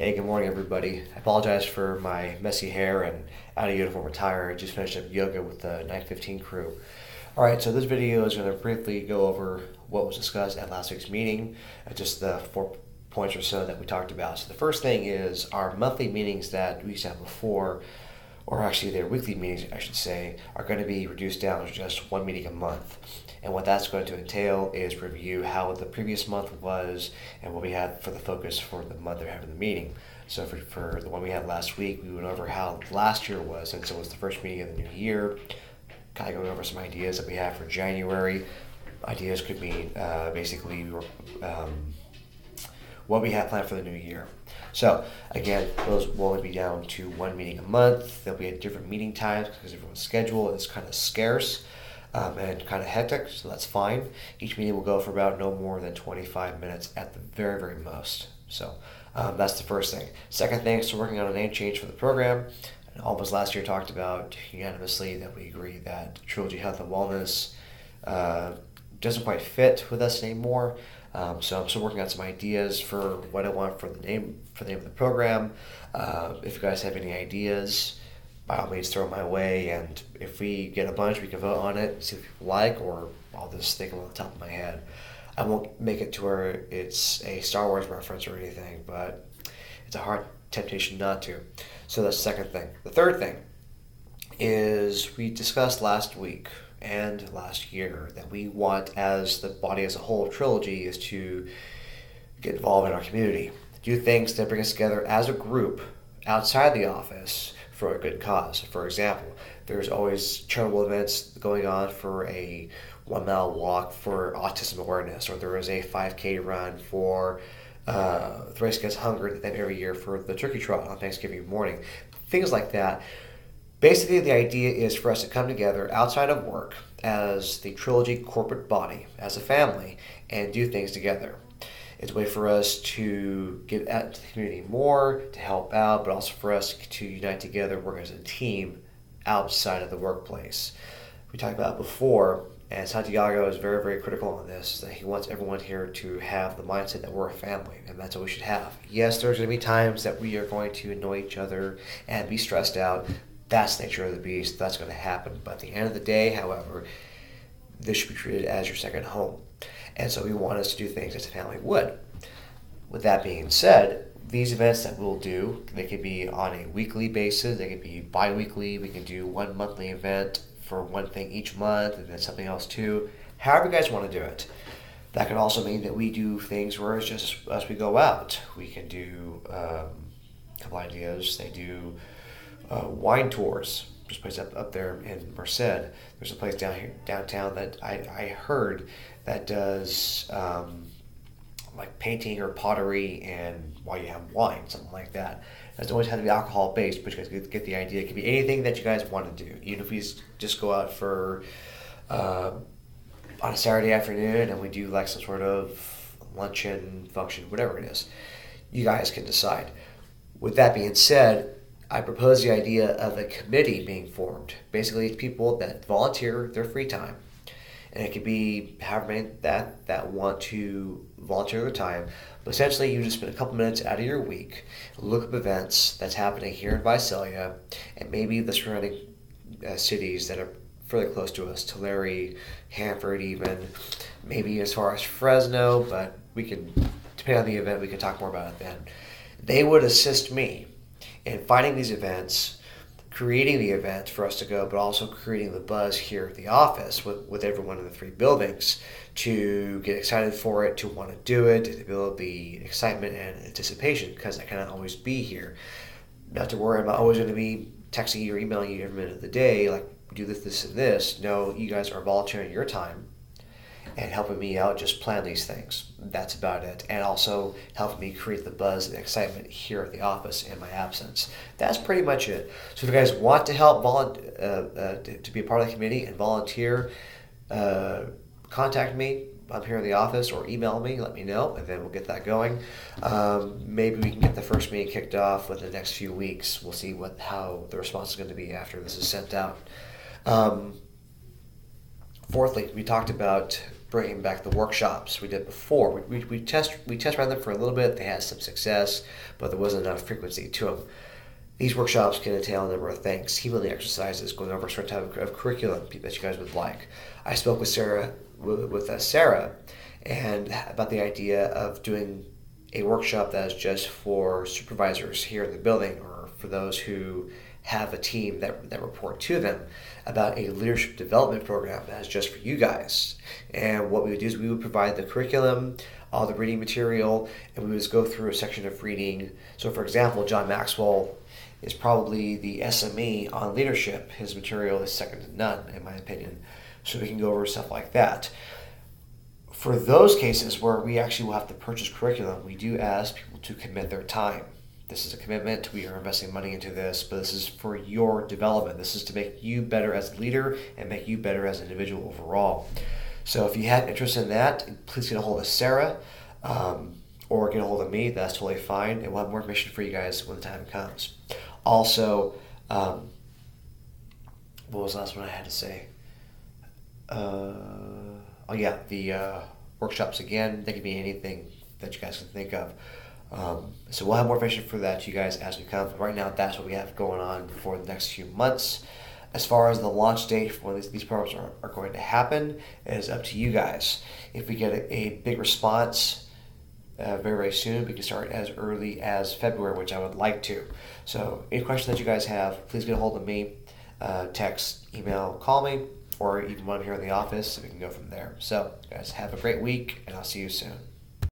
Hey, good morning, everybody. I apologize for my messy hair and out of uniform attire. I just finished up yoga with the 915 crew. All right, so this video is going to briefly go over what was discussed at last week's meeting, just the 4 points or so that we talked about. So the first thing is our monthly meetings that we used to have before, or actually their weekly meetings, I should say, are going to be reduced down to just one meeting a month. And what that's going to entail is review how the previous month was and what we had for the focus for the month they're having the meeting. So for the one we had last week, we went over how last year was, since it was the first meeting of the new year, kind of going over some ideas that we have for January. Ideas could mean basically what we have planned for the new year. So again, those will only be down to one meeting a month. They'll be at different meeting times because everyone's schedule is kind of scarce and kind of hectic, so that's fine. Each meeting will go for about no more than 25 minutes at the very, very most. So that's the first thing. Second thing is working on a name change for the program. And all of us last year talked about unanimously that we agree that Trilogy Health and Wellness doesn't quite fit with us anymore. So I'm still working on some ideas for what I want for the name of the program. If you guys have any ideas, by all means throw them my way, and if we get a bunch, we can vote on it, see what people like, or I'll just think them on the top of my head. I won't make it to where it's a Star Wars reference or anything, but it's a hard temptation not to. So that's the second thing. The third thing is we discussed last week and last year that we want, as the body as a whole, Trilogy, is to get involved in our community, do things that bring us together as a group outside the office for a good cause. For example, there's always charitable events going on for a 1 mile walk for autism awareness, or there is a 5K run for Thrace Against Hunger that they have every year for the turkey trot on Thanksgiving morning. Things like that. Basically, the idea is for us to come together outside of work as the Trilogy corporate body, as a family, and do things together. It's a way for us to get out to the community more, to help out, but also for us to unite together, work as a team outside of the workplace. We talked about before, and Santiago is very, very critical on this, that he wants everyone here to have the mindset that we're a family, and that's what we should have. Yes, there's going to be times that we are going to annoy each other and be stressed out. That's the nature of the beast. That's going to happen. But at the end of the day, however, this should be treated as your second home. And so we want us to do things as a family would. With that being said, these events that we'll do, they could be on a weekly basis, they could be bi-weekly, we can do one monthly event for one thing each month, and then something else too. However you guys want to do it. That could also mean that we do things where it's just us, we go out. We can do a couple ideas. They do wine tours. There's a place up there in Merced. There's a place downtown that I heard that does like painting or pottery, and while you have wine, something like that. It doesn't always have to be alcohol based, but you guys get the idea. It could be anything that you guys want to do. Even if we just go out for on a Saturday afternoon and we do like some sort of luncheon function, whatever it is, you guys can decide. With that being said, I propose the idea of a committee being formed. Basically, it's people that volunteer their free time. And it could be however many that want to volunteer their time. But essentially, you just spend a couple minutes out of your week, look up events that's happening here in Visalia, and maybe the surrounding cities that are fairly close to us, Tulare, Hanford even, maybe as far as Fresno, but we can, depending on the event, we can talk more about it then. They would assist me in finding these events, creating the event for us to go, but also creating the buzz here at the office with everyone in the three buildings to get excited for it, to want to do it, to build the excitement and anticipation, because I cannot always be here. Not to worry, I'm not always going to be texting you or emailing you every minute of the day, like do this, this, and this. No, you guys are volunteering your time and helping me out just plan these things. That's about it. And also helping me create the buzz and excitement here at the office in my absence. That's pretty much it. So if you guys want to help to be a part of the committee and volunteer, contact me. I'm here in the office, or email me, let me know, and then we'll get that going. Maybe we can get the first meeting kicked off within the next few weeks. We'll see how the response is going to be after this is sent out. Fourthly, we talked about bringing back the workshops we did before. We test ran them for a little bit. They had some success, but there wasn't enough frequency to them. These workshops can entail a number of things: team building exercises, going over a certain type of curriculum that you guys would like. I spoke with Sarah, and about the idea of doing a workshop that is just for supervisors here in the building, or for those who have a team that report to them, about a leadership development program that is just for you guys. And what we would do is we would provide the curriculum, all the reading material, and we would just go through a section of reading. So for example, John Maxwell is probably the SME on leadership. His material is second to none, in my opinion. So we can go over stuff like that. For those cases where we actually will have to purchase curriculum, we do ask people to commit their time. This is a commitment. We are investing money into this, but this is for your development. This is to make you better as a leader and make you better as an individual overall. So if you had interest in that, please get a hold of Sarah or get a hold of me. That's totally fine. And we'll have more information for you guys when the time comes. Also, what was the last one I had to say? The workshops again. They can be anything that you guys can think of. So we'll have more information for that to you guys as we come. But right now, that's what we have going on for the next few months. As far as the launch date for when these programs are going to happen, it is up to you guys. If we get a big response very, very soon, we can start as early as February, which I would like to. So any questions that you guys have, please get a hold of me. Text, email, call me, or even when I'm here in the office, so we can go from there. So guys, have a great week, and I'll see you soon.